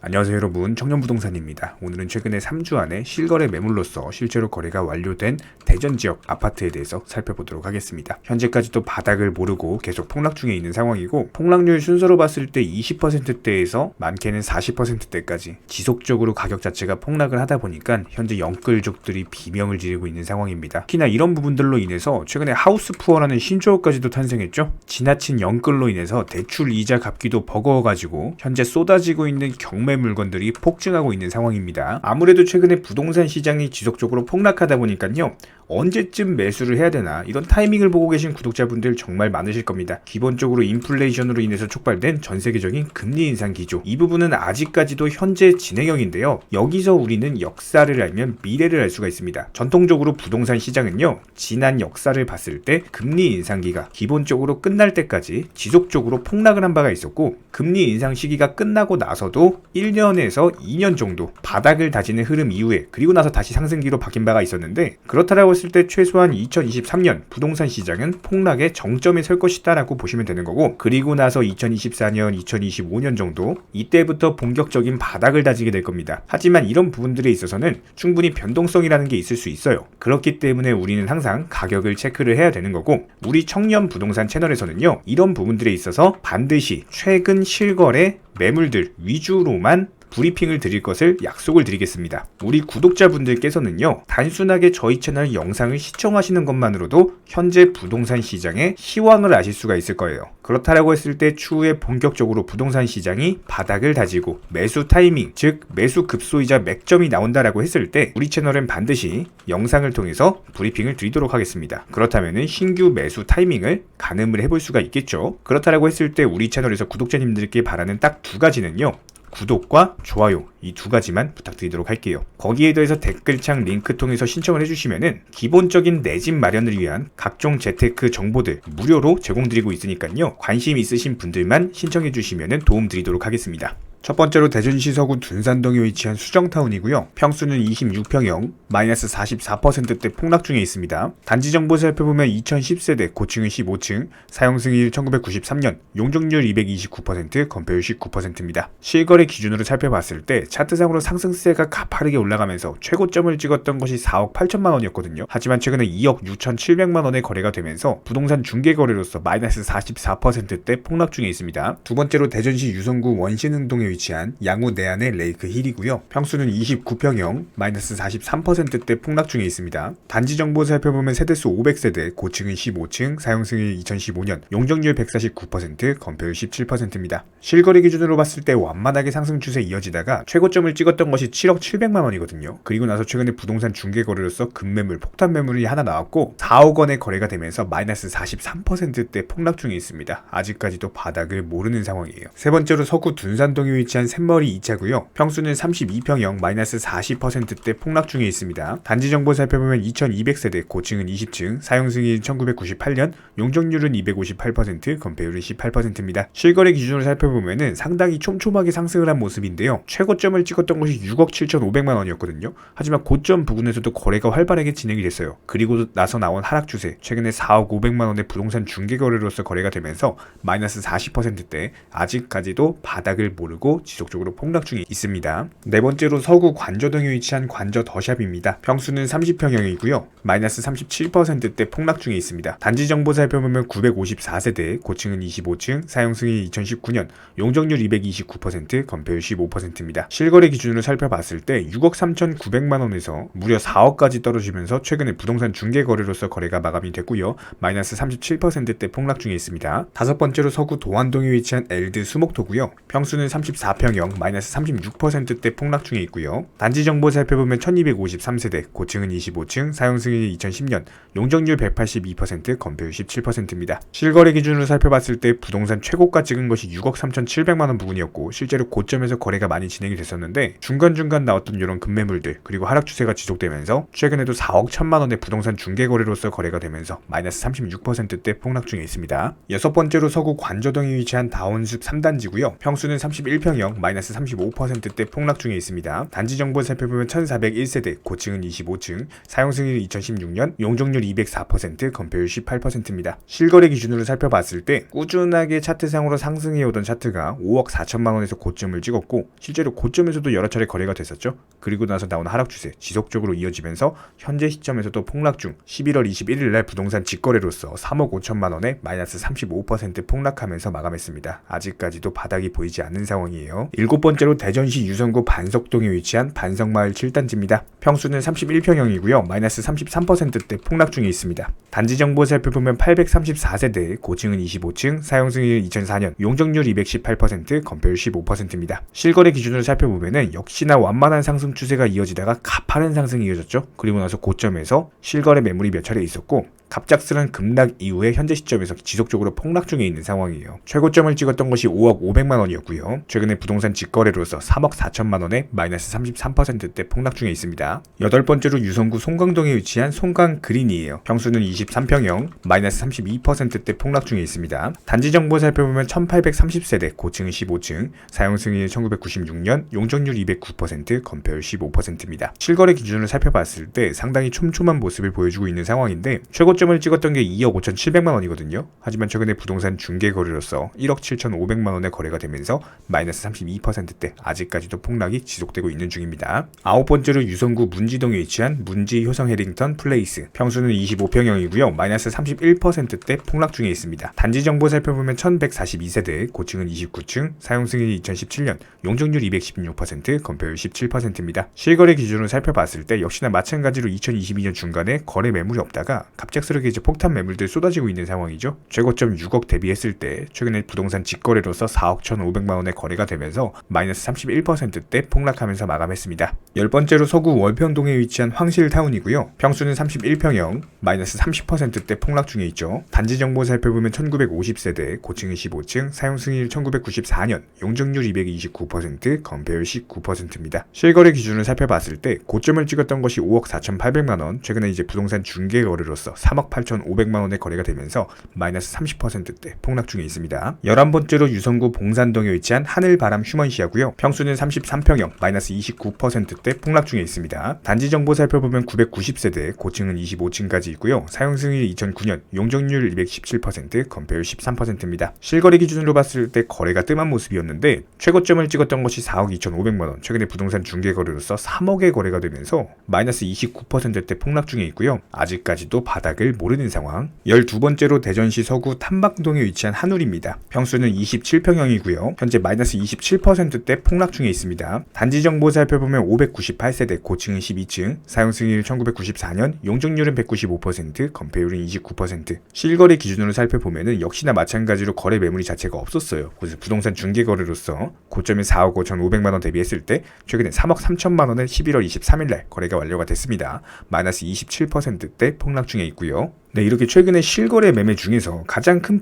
안녕하세요 여러분, 청년부동산입니다. 오늘은 최근에 3주 안에 실거래 매물로서 실제로 거래가 완료된 대전 지역 아파트에 대해서 살펴보도록 하겠습니다. 현재까지도 바닥을 모르고 계속 폭락 중에 있는 상황이고, 폭락률 순서로 봤을 때 20%대에서 많게는 40%대까지 지속적으로 가격 자체가 폭락을 하다 보니까 현재 영끌족들이 비명을 지르고 있는 상황입니다. 특히나 이런 부분들로 인해서 최근에 하우스 푸어라는 신조어까지도 탄생했죠. 지나친 영끌로 인해서 대출 이자 갚기도 버거워가지고 현재 쏟아지고 있는 경매 물건들이 폭증하고 있는 상황입니다. 아무래도 최근에 부동산 시장이 지속적으로 폭락하다 보니까요, 언제쯤 매수를 해야 되나 이런 타이밍을 보고 계신 구독자분들 정말 많으실 겁니다. 기본적으로 인플레이션으로 인해서 촉발된 전 세계적인 금리 인상 기조, 이 부분은 아직까지도 현재 진행형인데요. 여기서 우리는 역사를 알면 미래를 알 수가 있습니다. 전통적으로 부동산 시장은요, 지난 역사를 봤을 때 금리 인상기가 기본적으로 끝날 때까지 지속적으로 폭락을 한 바가 있었고, 금리 인상 시기가 끝나고 나서도 1년에서 2년 정도 바닥을 다지는 흐름 이후에 그리고 나서 다시 상승기로 바뀐 바가 있었는데, 그렇다라고 했을 때 최소한 2023년 부동산 시장은 폭락의 정점에 설 것이다 라고 보시면 되는 거고, 그리고 나서 2024년, 2025년 정도 이때부터 본격적인 바닥을 다지게 될 겁니다. 하지만 이런 부분들에 있어서는 충분히 변동성이라는 게 있을 수 있어요. 그렇기 때문에 우리는 항상 가격을 체크를 해야 되는 거고, 우리 청년 부동산 채널에서는요, 이런 부분들에 있어서 반드시 최근 실거래 매물들 위주로만 브리핑을 드릴 것을 약속을 드리겠습니다. 우리 구독자분들께서는요, 단순하게 저희 채널 영상을 시청하시는 것만으로도 현재 부동산 시장의 시황을 아실 수가 있을 거예요. 그렇다라고 했을 때 추후에 본격적으로 부동산 시장이 바닥을 다지고 매수 타이밍, 즉 매수 급소이자 맥점이 나온다라고 했을 때 우리 채널은 반드시 영상을 통해서 브리핑을 드리도록 하겠습니다. 그렇다면 신규 매수 타이밍을 가늠을 해볼 수가 있겠죠. 그렇다라고 했을 때 우리 채널에서 구독자님들께 바라는 딱 두 가지는요, 구독과 좋아요, 이 두 가지만 부탁드리도록 할게요. 거기에 더해서 댓글창 링크 통해서 신청을 해주시면은 기본적인 내 집 마련을 위한 각종 재테크 정보들 무료로 제공드리고 있으니까요, 관심 있으신 분들만 신청해 주시면은 도움 드리도록 하겠습니다. 첫 번째로 대전시 서구 둔산동에 위치한 수정타운이고요. 평수는 26평형, 마이너스 44%대 폭락 중에 있습니다. 단지 정보 살펴보면 2010세대, 고층은 15층, 사용 승일 1993년, 용적률 229%, 건폐율 19%입니다. 실거래 기준으로 살펴봤을 때 차트상으로 상승세가 가파르게 올라가면서 최고점을 찍었던 것이 4억 8천만 원이었거든요. 하지만 최근에 2억 6,700만 원에 거래가 되면서 부동산 중개거래로서 마이너스 44%대 폭락 중에 있습니다. 두 번째로 대전시 유성구 원신흥동에 위치한 양우 내안의 레이크 힐이고요. 평수는 29평형, 마이너스 43%대 폭락 중에 있습니다. 단지 정보 살펴보면 세대수 500세대, 고층은 15층, 사용 승일 2015년, 용적률 149%, 건폐율 17%입니다. 실거래 기준으로 봤을 때 완만하게 상승 추세 이어지다가 최고점을 찍었던 것이 7억 700만 원이거든요. 그리고 나서 최근에 부동산 중개 거래로서 급매물, 폭탄 매물이 하나 나왔고 4억 원의 거래가 되면서 마이너스 43%대 폭락 중에 있습니다. 아직까지도 바닥을 모르는 상황이에요. 세 번째로 서구 둔산동에 위치한 샘머리 2차고요. 평수는 32평형, 마이너스 40%대 폭락 중에 있습니다. 단지 정보 살펴보면 2200세대, 고층은 20층, 사용 승일 1998년, 용적률은 258%, 건폐율은 18%입니다. 실거래 기준으로 살펴보면 상당히 촘촘하게 상승을 한 모습인데요. 최고점을 찍었던 것이 6억 7,500만 원이었거든요. 하지만 고점 부근에서도 거래가 활발하게 진행이 됐어요. 그리고 나서 나온 하락 추세, 최근에 4억 500만 원의 부동산 중개 거래로서 거래가 되면서 마이너스 40%대, 아직까지도 바닥을 모르고 지속적으로 폭락 중에 있습니다. 네 번째로 서구 관저동에 위치한 관저 더샵입니다. 평수는 30평형이고요. 마이너스 37%대 폭락 중에 있습니다. 단지 정보 살펴보면 954세대, 고층은 25층, 사용 승일 2019년, 용적률 229%, 건폐율 15%입니다. 실거래 기준으로 살펴봤을 때 6억 3,900만 원에서 무려 4억까지 떨어지면서 최근에 부동산 중개 거래로서 거래가 마감이 됐고요. 마이너스 37%대 폭락 중에 있습니다. 다섯 번째로 서구 도안동에 위치한 엘드 수목토고요. 평수는 34평형, 마이너스 36%대 폭락 중에 있고요. 단지 정보 살펴보면 1253세대, 고층은 25층, 사용 승일 2010년, 용적률 182%, 건폐율 17%입니다. 실거래 기준으로 살펴봤을 때 부동산 최고가 찍은 것이 6억 3,700만 원 부분이었고, 실제로 고점에서 거래가 많이 진행이 됐었는데 중간중간 나왔던 이런 급매물들 그리고 하락 추세가 지속되면서 최근에도 4억 1천만 원의 부동산 중개 거래로서 거래가 되면서 마이너스 36%대 폭락 중에 있습니다. 여섯 번째로 서구 관저동에 위치한 다운숲 3단지고요. 평수는 31평 21평형 마이너스 35%대 폭락 중에 있습니다. 단지 정보 살펴보면 1401세대, 고층은 25층, 사용 승인은 2016년, 용적률 204%, 건폐율 18%입니다. 실거래 기준으로 살펴봤을 때 꾸준하게 차트상으로 상승해오던 차트가 5억 4천만 원에서 고점을 찍었고 실제로 고점에서도 여러 차례 거래가 됐었죠. 그리고 나서 나온 하락 추세 지속적으로 이어지면서 현재 시점에서도 폭락 중 11월 21일 날 부동산 직거래로서 3억 5천만 원에 마이너스 35% 폭락하면서 마감했습니다. 아직까지도 바닥이 보이지 않는 상황이에요. 일곱 번째로 대전시 유성구 반석동에 위치한 반석마을 7단지입니다. 평수는 31평형이고요. 마이너스 33%대 폭락 중에 있습니다. 단지 정보 살펴보면 834세대, 고층은 25층, 사용 승인은 2004년, 용적률 218%, 건폐율 15%입니다. 실거래 기준으로 살펴보면은 역시나 완만한 상승 추세가 이어지다가 가파른 상승이 이어졌죠. 그리고 나서 고점에서 실거래 매물이 몇 차례 있었고 갑작스런 급락 이후에 현재 시점에서 지속적으로 폭락 중에 있는 상황이에요. 최고점을 찍었던 것이 5억 500만 원이었고요. 최근에 부동산 직거래로서 3억 4천만 원에 마이너스 33%대 폭락 중에 있습니다. 여덟 번째로 유성구 송강동에 위치한 송강 그린이에요. 평수는 23평형, 마이너스 32%대 폭락 중에 있습니다. 단지 정보 살펴보면 1830세대, 고층은 15층, 사용 승인은 1996년, 용적률 209%, 건폐율 15%입니다. 실거래 기준으로 살펴봤을 때 상당히 촘촘한 모습을 보여주고 있는 상황인데 최고점을 찍었던 게 2억 5,700만 원이거든요. 하지만 최근에 부동산 중개 거래로서 1억 7,500만 원의 거래가 되면서 마이너스 32%대 아직까지도 폭락이 지속되고 있는 중입니다. 아홉 번째로 유성구 문지동에 위치한 문지 효성 해링턴 플레이스. 평수는 25평형이고요. 마이너스 31%대 폭락 중에 있습니다. 단지 정보 살펴보면 1142세대, 고층은 29층, 사용 승인이 2017년, 용적률 216%, 건폐율 17%입니다. 실거래 기준으로 살펴봤을 때 역시나 마찬가지로 2022년 중간에 거래 매물이 없다가 갑작스럽게 이제 폭탄 매물들이 쏟아지고 있는 상황이죠. 최고점 6억 대비했을 때 최근에 부동산 직거래로서 4억 1,500만 원의 거래가 되면서 마이너스 31%대 폭락하면서 마감했습니다. 열 번째로 서구 월평동에 위치한 황실타운이고요. 평수는 31평형, 마이너스 30%대 폭락 중에 있죠. 단지 정보 살펴보면 1950세대, 고층은 15층, 사용 승인일 1994년, 용적률 229%, 건폐율 19%입니다. 실거래 기준을 살펴봤을 때 고점을 찍었던 것이 5억 4,800만 원, 최근에 이제 부동산 중개 거래로서 3억 8,500만 원의 거래가 되면서 마이너스 30%대 폭락 중에 있습니다. 11번째로 유성구 봉산동에 위치한 하늘바람 휴먼시아고요. 평수는 33평형, 마이너스 29%대 폭락 중에 있습니다. 단지 정보 살펴보면 990세대, 고층은 25층까지 있고요. 사용 승인일 2009년, 용적률 217%, 건폐율 13%입니다. 실거래 기준으로 봤을 때 거래가 뜸한 모습이었는데 최고점을 찍었던 것이 4억 2,500만 원, 최근에 부동산 중개 거래로서 3억의 거래가 되면서 마이너스 29%대 폭락 중에 있고요. 아직까지도 바닥을 모르는 상황. 12번째로 대전시 서구 탐방동에 위치한 한울입니다. 평수는 27평형이고요. 현재 마이너스 27%대 폭락 중에 있습니다. 단지 정보 살펴보면 598세대, 고층은 12층, 사용 승인일 1994년, 용적률은 195%, 건폐율은 29%. 실거래 기준으로 살펴보면 역시나 마찬가지로 거래 매물이 자체가 없었어요. 그래서 부동산 중개 거래로서 고점에 4억 5,500만 원 대비했을 때 최근에 3억 3천만 원을 11월 23일 날 거래가 완료가 됐습니다. 마이너스 27%대 폭락 중에 있고요. 네, 이렇게 최근에 실거래 매매 중에서 가장 큰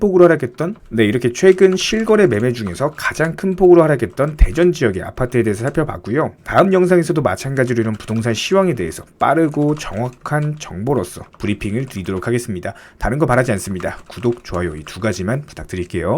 폭으로 하락했던 대전 지역의 아파트에 대해서 살펴봤고요. 다음 영상에서도 마찬가지로 이런 부동산 시황에 대해서 빠르고 정확한 정보로서 브리핑을 드리도록 하겠습니다. 다른 거 바라지 않습니다. 구독, 좋아요 이 두 가지만 부탁드릴게요.